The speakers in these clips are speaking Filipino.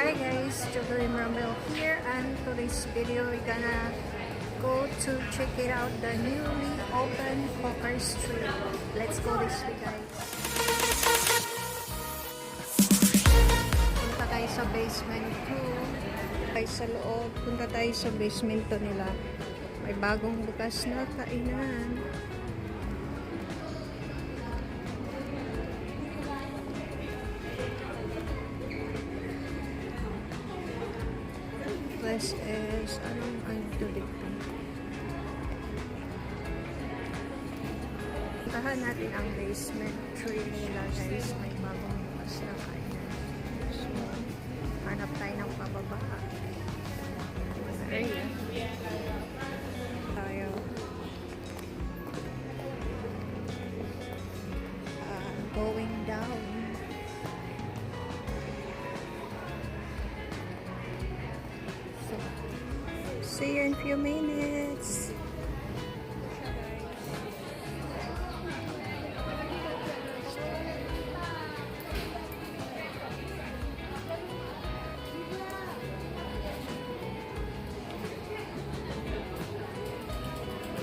Hi guys, Jubilee Marmel here, and today's video we're gonna go to check it out, the newly opened Poker Street. Let's go this way guys. Punta tayo sa basement 2. Tayo sa loob, punta tayo sa basement 2 nila. May bagong bukas na kainan. This is, anong ito dito? Puntahan natin ang basement 3 nila guys. May bagong bukas na kainan. So, hanap tayo ng pababa. Area. Tayo. Going down. See you in a few minutes.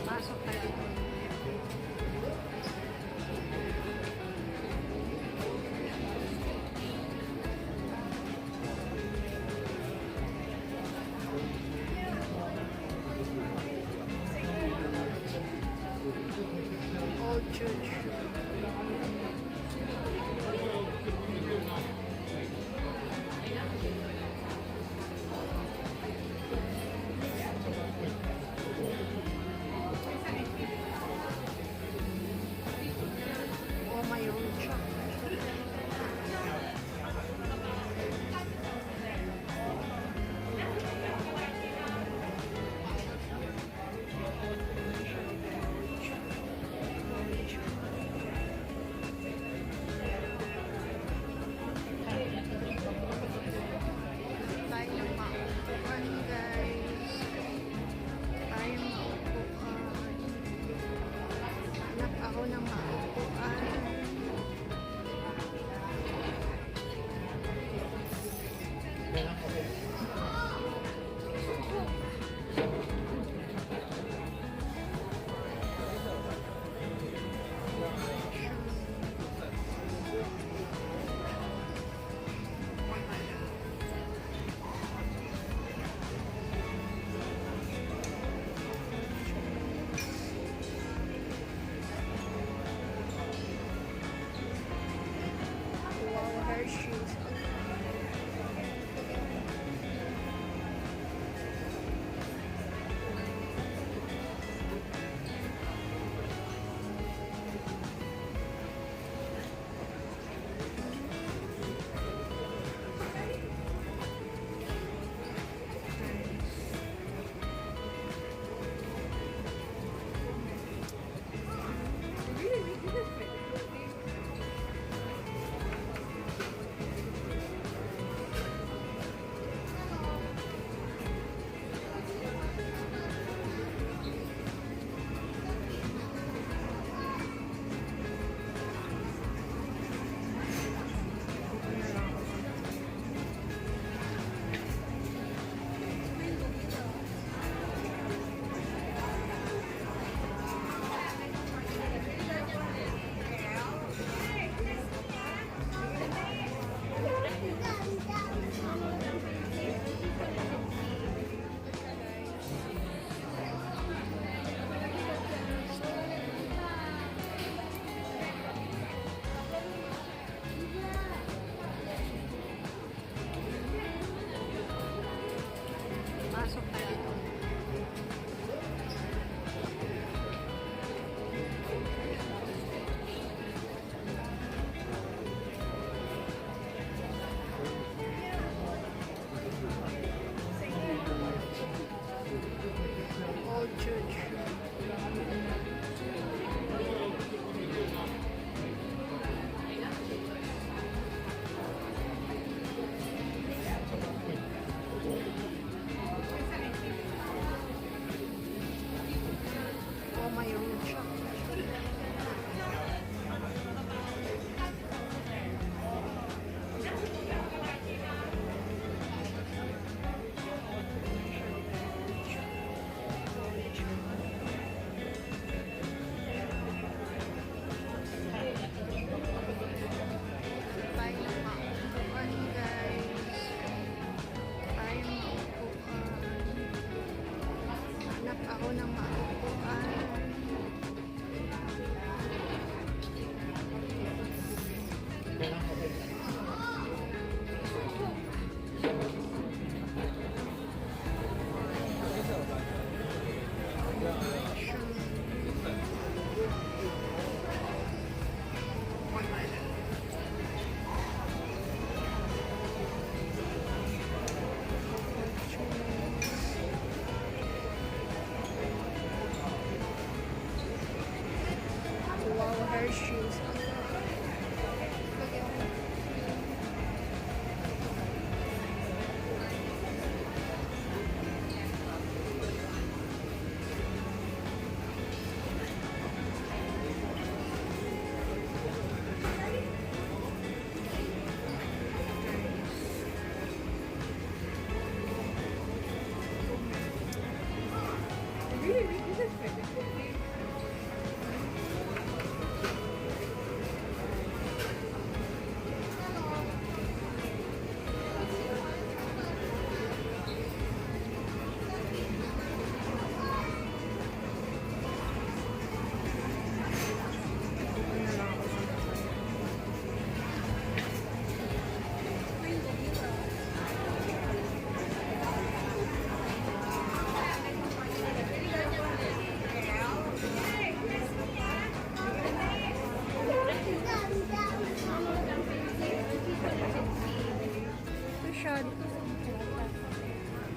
Pasok tayo.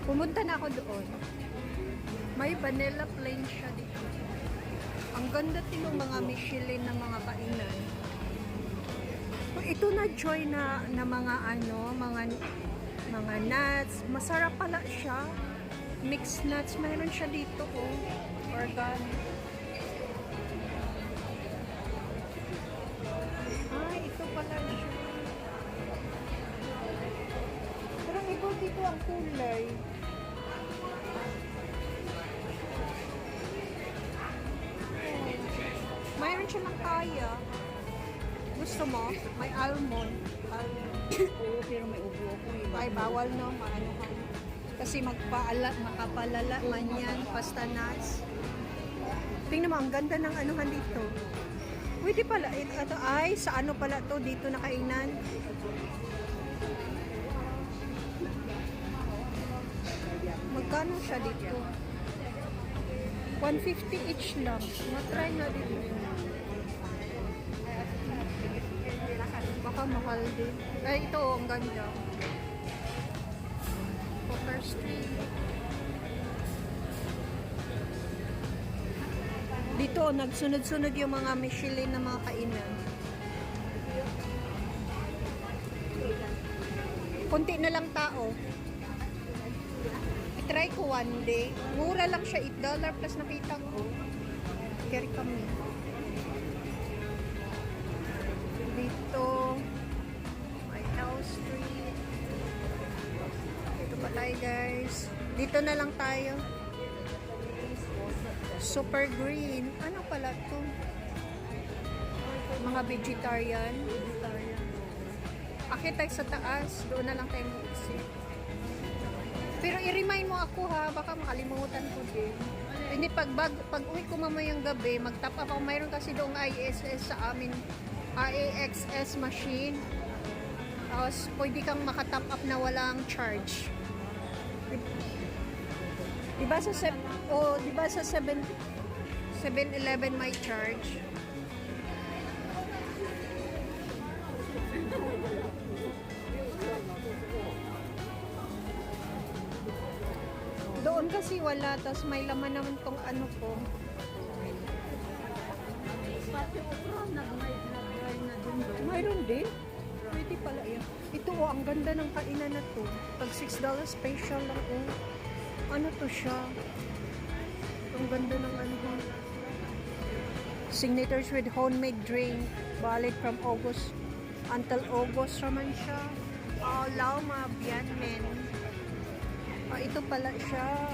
Pumunta na ako doon. May vanilla plain siya dito. Ang ganda din ng mga Michelin na mga kainan. Ito na joy na mga mga nuts. Masarap pala siya. Mixed nuts. Mayroon siya dito oh. Organic. Ito pala siya. Parang iba dito ang kulay. Mayroon siya ng kaya. Gusto mo? May almond. Oo, pero may ubo ako eh. Ay, bawal no. Maano ka. Kasi makapalala man yan. Pasta nuts. Tingnan mo, ang ganda ng anuhan dito. Pwede pala. Ito ay, sa ano pala to dito na kainan. Magkano siya dito? 150 each lang. Matry na dito. Baka mahal din. Ay, ito ang ganda. Poker Street. Dito, nagsunod-sunod yung mga Michelin na mga kainan. Kunti na lang tao. I-try ko one day. Mura lang siya, $8 plus nakita ko. Carry kami. Dito, may House Street. Dito pa tayo guys. Dito na lang tayo. Super green. Ano pala to? Mga vegetarian. Akit tayo sa taas. Doon na lang tayo mag-exit. Pero i-remind mo ako ha. Baka makalimutan ko din. Hindi, pag uwi ko mamayang gabi, mag-top up ako. Mayroon kasi doong ISS sa amin. AXS machine. Tapos, pwede kang makatop up na walang charge. Diba sa 7-Eleven may charge? Doon kasi wala, tapos may laman naman tong ano ko. Mayroon din? Pwede pala yan. Ito oh, ang ganda ng kainan na to. Pag $6 special lang oh. Ano to siya? Ang ganda ng ano. Signatures with homemade drink. Valid from August until August naman siya. Oh, Lauma Bianmen. Ito pala siya.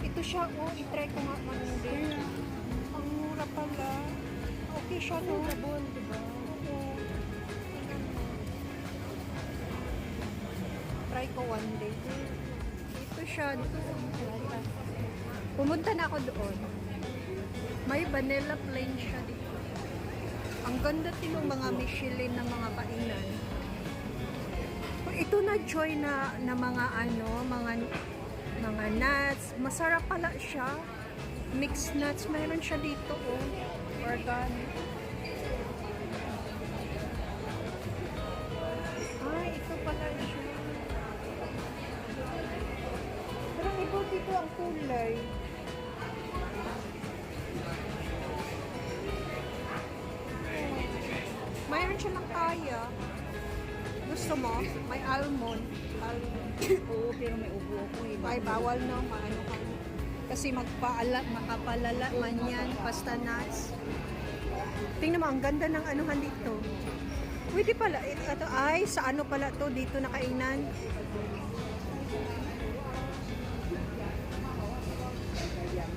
Ito siya. Oh, itry ko nga man din. Ang mura pala. Okay siya no. Diba? Oo. Try ko one day. Ito siya. Pumunta na ako doon. May vanilla plain siya dito. Ang ganda din ng mga Michelin na mga kainan. Ito na joy na mga mga nuts. Masarap pala siya. Mixed nuts. Mayroon siya dito oh. Organic. Ito pala siya. Parang iba dito ang kulay. Mayroon siya ng kaya. Gusto mo? May almond. Oo, pero may ubo ako eh. Ay, bawal no. Maano ka. Kasi makapalala man yan. Pasta nuts. Tingnan mo, ang ganda ng anuhan dito. Pwede pala. Ito ay, sa ano pala to dito na kainan.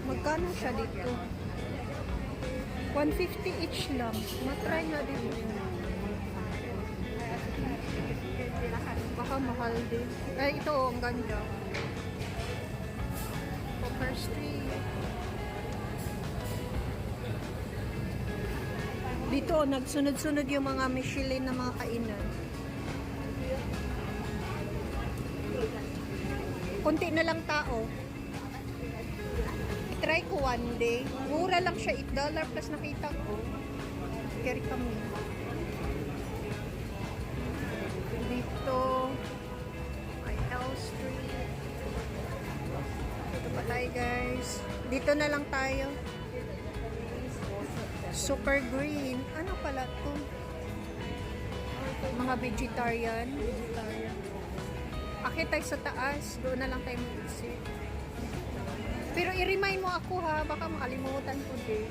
Magkano siya dito? 150 each lang. Matry na dito. Baka mahal din. Ay, ito oh, ang ganda. Poker Street. Dito, nagsunod-sunod yung mga Michelin na mga kainan. Kunti na lang tao. I-try ko one day. Mura lang siya, $8 plus nakita ko. Carry kami. Dito, Okay guys, dito na lang tayo. Super green. Ano pala to? Mga vegetarian. Akit tayo sa taas. Doon na lang tayo mag-isip. Pero i-remind mo ako ha. Baka makalimutan ko din.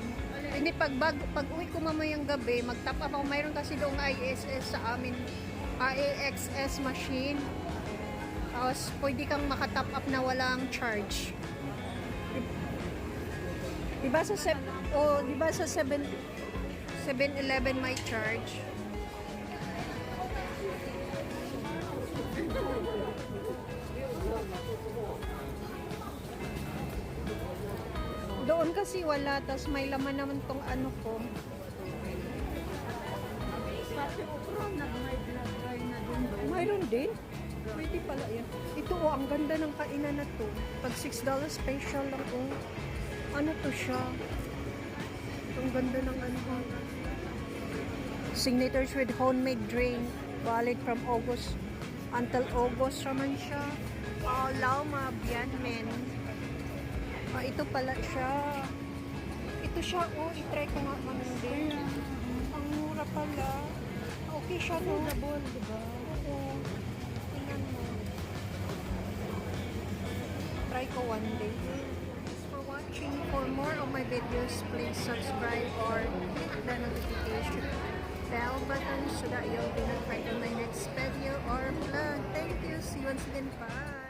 Hindi, pag uwi ko mamayang gabi, mag-top up ako. Mayroon kasi doong ISS sa amin. AXS machine. Tapos pwede kang makatop up na walang charge. Diba sa 7-Eleven may charge? Doon kasi wala, tas may laman naman tong ano ko. Pati okra, nag-dry na din doon. Mayroon din? Pwede pala yan. Ito ang ganda ng kainan na to. Pag $6 special lang Ano to siya? Ang ganda ng ano. Signatures with homemade drink. Valid from August until August naman siya. Lauma Bianmen. Ito pala siya. Ito siya, i-try ko nga man din. Ang mura pala. Okay siya, no? Double, diba? Oo. Tingnan mo. Try ko one day. Thanks for watching. For more of my videos, please subscribe or click the notification bell button so that you'll be notified on my next video or vlog. Thank you. See you once again. Bye.